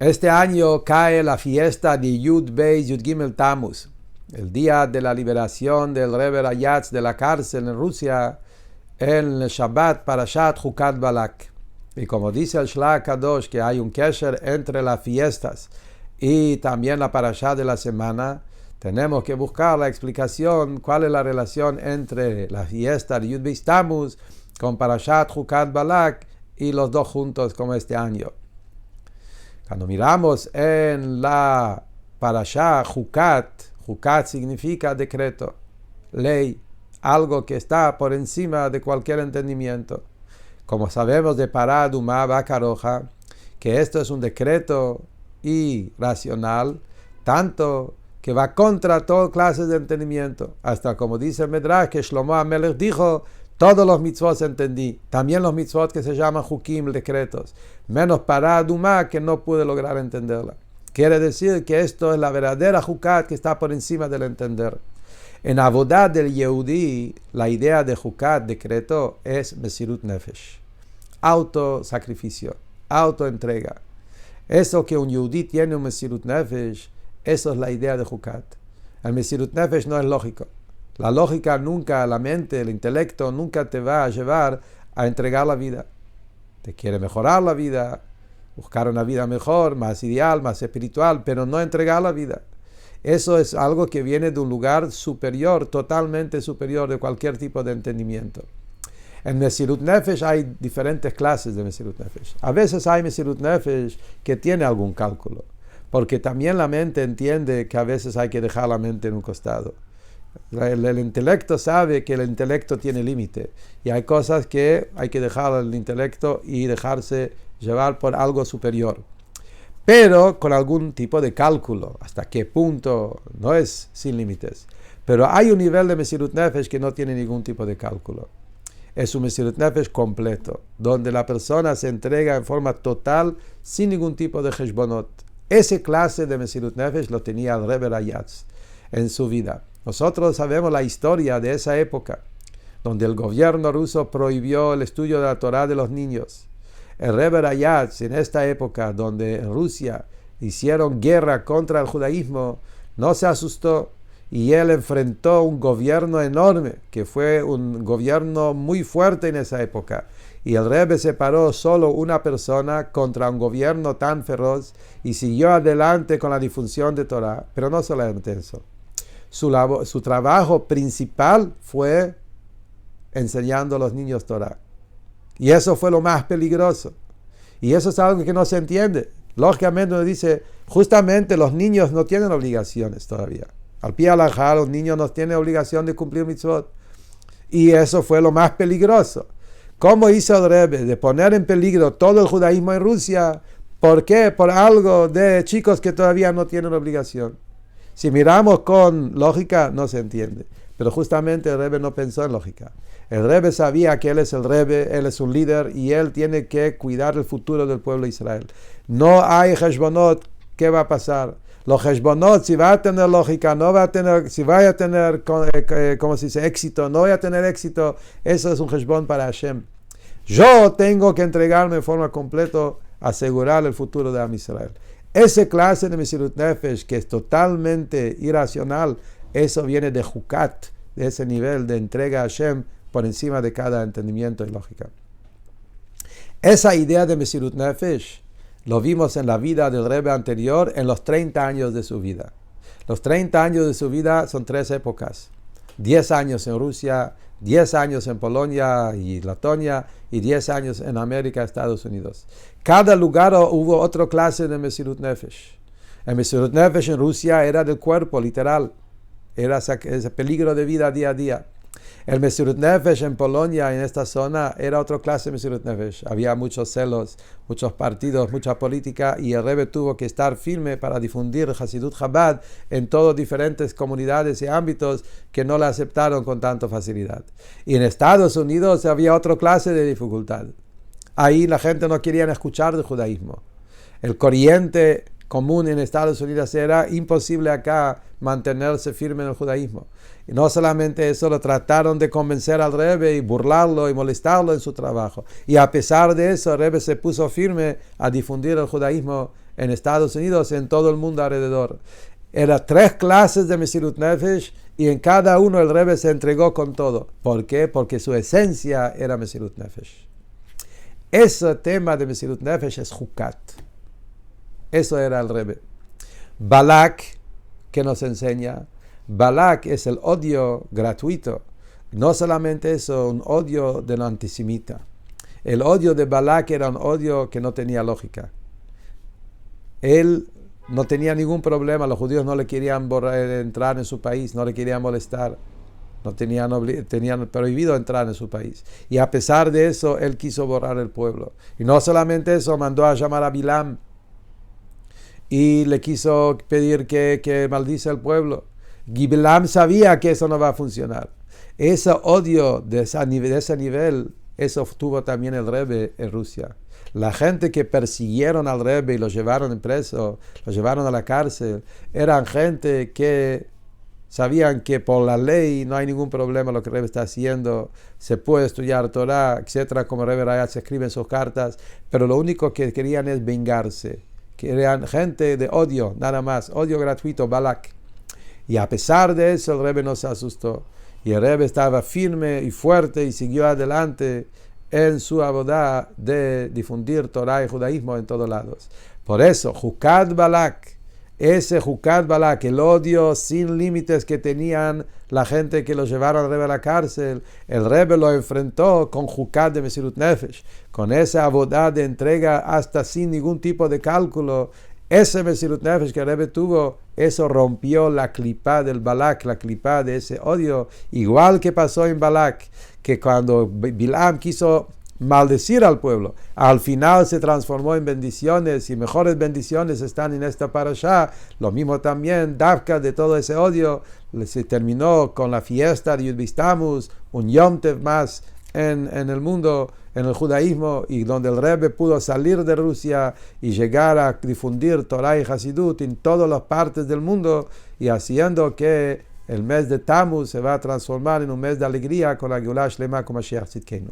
Este año cae la fiesta de Yud Beis Yud Gimel Tammuz, el día de la liberación del Rebbe Rayatz de la cárcel en Rusia, en el Shabbat Parashat Chukat Balak. Y como dice el Shlach Kadosh, que hay un kesher entre las fiestas y también la Parashat de la semana, tenemos que buscar la explicación, cuál es la relación entre la fiesta de Yud Beis Tammuz con Parashat Chukat Balak y los dos juntos como este año. Cuando miramos en la Parashá Chukat, Chukat significa decreto, ley, algo que está por encima de cualquier entendimiento. Como sabemos de Parad Umá Bakaroja, que esto es un decreto irracional, tanto que va contra toda clase de entendimiento. Hasta como dice el Medrash, que Shlomo HaMelech dijo, todos los mitzvot entendí, también los mitzvot que se llaman Jukim, decretos, menos Parad Umá, que no pude lograr entenderla. Quiere decir que esto es la verdadera Jukat que está por encima del entender. En Avodah del Yehudi, la idea de Jukat, decreto, es Mesirut Nefesh, autosacrificio, autoentrega. Eso que un Yehudi tiene un Mesirut Nefesh, eso es la idea de Jukat. El Mesirut Nefesh no es lógico. La lógica nunca, la mente, el intelecto nunca te va a llevar a entregar la vida. Te quiere mejorar la vida, buscar una vida mejor, más ideal, más espiritual, pero no entregar la vida. Eso es algo que viene de un lugar superior, totalmente superior de cualquier tipo de entendimiento. En Mesirut Nefesh hay diferentes clases de Mesirut Nefesh. A veces hay Mesirut Nefesh que tiene algún cálculo, porque también la mente entiende que a veces hay que dejar la mente en un costado. El intelecto sabe que el intelecto tiene límite y hay cosas que hay que dejar al intelecto y dejarse llevar por algo superior, pero con algún tipo de cálculo, hasta qué punto no es sin límites. Pero hay un nivel de Mesirut Nefesh que no tiene ningún tipo de cálculo. Es un Mesirut Nefesh completo, donde la persona se entrega en forma total, sin ningún tipo de Heshbonot. Ese clase de Mesirut Nefesh lo tenía el Rebbe Rayatz en su vida. Nosotros sabemos la historia de esa época, donde el gobierno ruso prohibió el estudio de la Torah de los niños. El Rebbe Rayatz, en esta época, donde en Rusia hicieron guerra contra el judaísmo, no se asustó y él enfrentó un gobierno enorme, que fue un gobierno muy fuerte en esa época. Y el Rebbe separó solo una persona contra un gobierno tan feroz y siguió adelante con la difusión de Torah, pero no solamente eso. Su trabajo principal fue enseñando a los niños Torah. Y eso fue lo más peligroso. Y eso es algo que no se entiende. Lógicamente uno dice, justamente los niños no tienen obligaciones todavía. Al pie alajá, los niños no tienen obligación de cumplir mitzvot. Y eso fue lo más peligroso. ¿Cómo hizo el Rebbe de poner en peligro todo el judaísmo en Rusia? ¿Por qué? Por algo de chicos que todavía no tienen obligación. Si miramos con lógica, no se entiende. Pero justamente el Rebbe no pensó en lógica. El Rebbe sabía que él es el Rebbe, él es un líder y él tiene que cuidar el futuro del pueblo de Israel. No hay Heshbonot, ¿qué va a pasar? Los Heshbonot, si va a tener lógica, no va a tener, si va a tener, ¿cómo se dice? Éxito, no va a tener éxito, eso es un Heshbon para Hashem. Yo tengo que entregarme en forma completa, asegurar el futuro de Am Israel. Esa clase de Mesirut Nefesh, que es totalmente irracional, eso viene de Jukat, de ese nivel de entrega a Hashem por encima de cada entendimiento y lógica. Esa idea de Mesirut Nefesh lo vimos en la vida del Rebbe anterior, en los 30 años de su vida. Los 30 años de su vida son 3 épocas. 10 años en Rusia, 10 años en Polonia y Letonia, y 10 años en América, Estados Unidos. Cada lugar hubo otra clase de Mesirut Nefesh. El Mesirut Nefesh en Rusia era del cuerpo, literal. Era ese peligro de vida día a día. El Mesirut Nefesh en Polonia, en esta zona, era otra clase de Mesirut Nefesh. Había muchos celos, muchos partidos, mucha política, y el Rebbe tuvo que estar firme para difundir Hasidut Chabad en todas diferentes comunidades y ámbitos que no la aceptaron con tanta facilidad. Y en Estados Unidos había otra clase de dificultad. Ahí la gente no quería escuchar del judaísmo. El corriente común en Estados Unidos, era imposible acá mantenerse firme en el judaísmo. Y no solamente eso, lo trataron de convencer al Rebbe y burlarlo y molestarlo en su trabajo. Y a pesar de eso, el Rebbe se puso firme a difundir el judaísmo en Estados Unidos, en todo el mundo alrededor. Eran 3 clases de Mesirut Nefesh y en cada uno el Rebbe se entregó con todo. ¿Por qué? Porque su esencia era Mesirut Nefesh. Ese tema de Mesirut Nefesh es Jukat. Eso era el Rebbe. Balak, que nos enseña, Balak es el odio gratuito. No solamente eso, un odio de lo antisemita. El odio de Balak era un odio que no tenía lógica. Él no tenía ningún problema, los judíos no le querían entrar en su país, no le querían molestar, tenían prohibido entrar en su país. Y a pesar de eso, él quiso borrar el pueblo. Y no solamente eso, mandó a llamar a Bilam y le quiso pedir que maldice al pueblo. Y Bilam sabía que eso no va a funcionar. Ese odio de ese nivel, eso tuvo también el Rebbe en Rusia. La gente que persiguieron al Rebbe y lo llevaron preso, lo llevaron a la cárcel, eran gente que sabían que por la ley no hay ningún problema lo que el Rebbe está haciendo, se puede estudiar Torah, etcétera, como el Rebbe Rayatz se escribe en sus cartas, pero lo único que querían es vengarse, que eran gente de odio, nada más, odio gratuito, Balak. Y a pesar de eso, el Rebbe no se asustó, y el Rebbe estaba firme y fuerte y siguió adelante en su abodá de difundir Torah y judaísmo en todos lados. Por eso, Jukat Balak, ese Jukat Balak, el odio sin límites que tenían la gente que lo llevaron al Rebbe a la cárcel, el Rebbe lo enfrentó con Jukat de Mesirut Nefesh, con esa abodá de entrega hasta sin ningún tipo de cálculo. Ese Mesirut Nefesh que el Rebbe tuvo, eso rompió la clipá del Balak, la clipá de ese odio, igual que pasó en Balak, que cuando Bilam quiso maldecir al pueblo, al final se transformó en bendiciones, y mejores bendiciones están en esta parashá. Lo mismo también, Davka, de todo ese odio, se terminó con la fiesta de Yud Beis Tammuz, un Yom Tev más en el mundo, en el judaísmo, y donde el Rebbe pudo salir de Rusia y llegar a difundir Torah y Hasidut en todas las partes del mundo, y haciendo que el mes de Tammuz se va a transformar en un mes de alegría con la Geulah Shlema como Mashiach Tzidkenu.